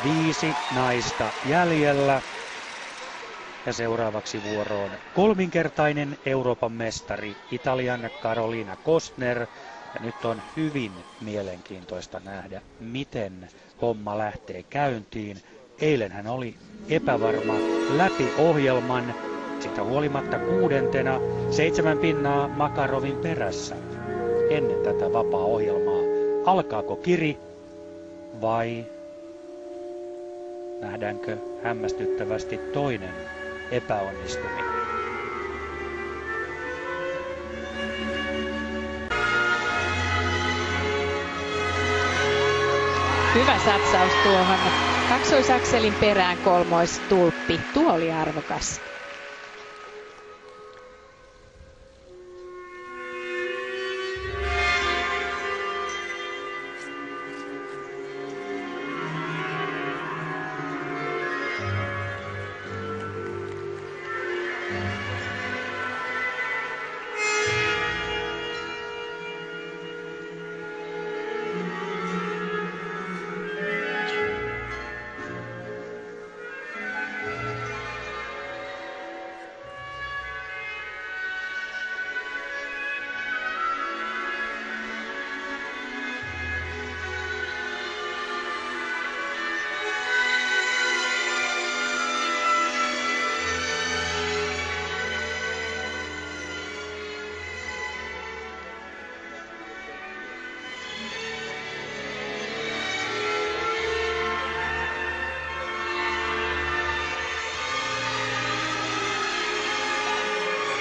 5 naista jäljellä. Ja seuraavaksi vuoroon kolminkertainen Euroopan mestari Italian Carolina Kostner. Ja nyt on hyvin mielenkiintoista nähdä, miten homma lähtee käyntiin. Eilen hän oli epävarma läpi ohjelman, sitä huolimatta 6. 7 pinnaa Makarovin perässä. Ennen tätä vapaa-ohjelmaa, alkaako kiri vai nähdäänkö hämmästyttävästi toinen epäonnistuminen? Hyvä satsaus tuohon kaksoisakselin perään kolmoistulppi. Tuo oli arvokas.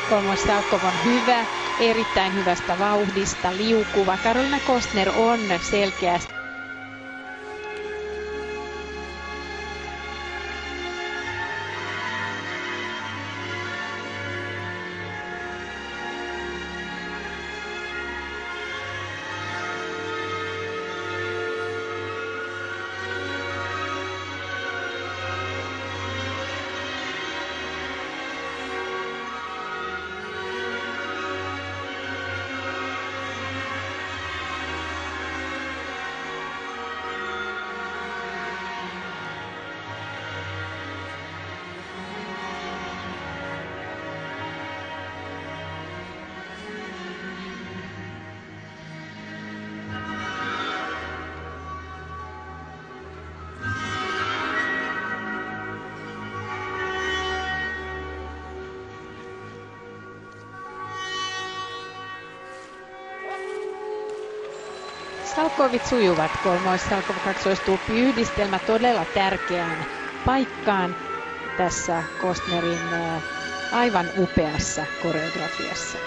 Kolmoissalkkov on hyvä, erittäin hyvästä vauhdista, liukuva. Carolina Kostner on selkeästi Salkkovit sujuvat. Kolmoissalkkov kaksoistulppi yhdistelmä todella tärkeään paikkaan tässä Kostnerin aivan upeassa koreografiassa.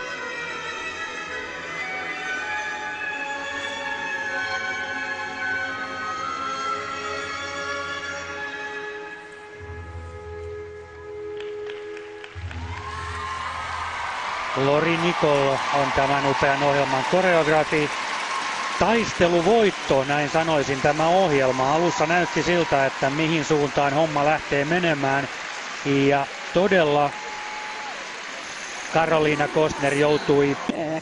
Lori Nicol on tämän upean ohjelman koreografi. Taisteluvoitto, näin sanoisin, tämä ohjelma. Alussa näytti siltä, että mihin suuntaan homma lähtee menemään. Ja todella Carolina Kostner joutui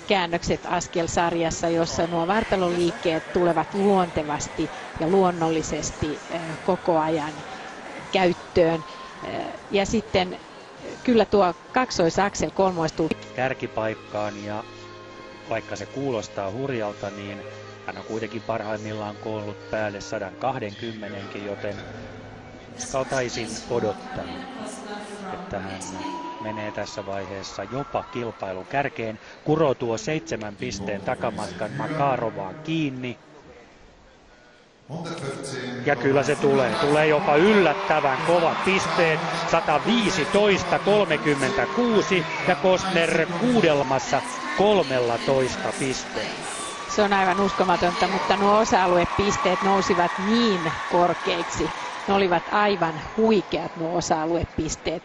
käännökset askelsarjassa, jossa nuo vartaloliikkeet tulevat luontevasti ja luonnollisesti koko ajan käyttöön. Ja sitten kyllä tuo kaksoisaksel kolmoistulppi kärkipaikkaan, ja vaikka se kuulostaa hurjalta, niin hän on kuitenkin parhaimmillaan koonnut päälle 120, joten kaltaisin odottaa, että hän menee tässä vaiheessa jopa kilpailun kärkeen. Kuroo tuo 7 pisteen takamatkan Makarovaan kiinni. Ja kyllä se tulee. Tulee jopa yllättävän kovat pisteet. 115-36 ja Kostner 6. 13 pisteen. Se on aivan uskomatonta, mutta nuo osa-aluepisteet nousivat niin korkeiksi. Ne olivat aivan huikeat nuo osa-aluepisteet.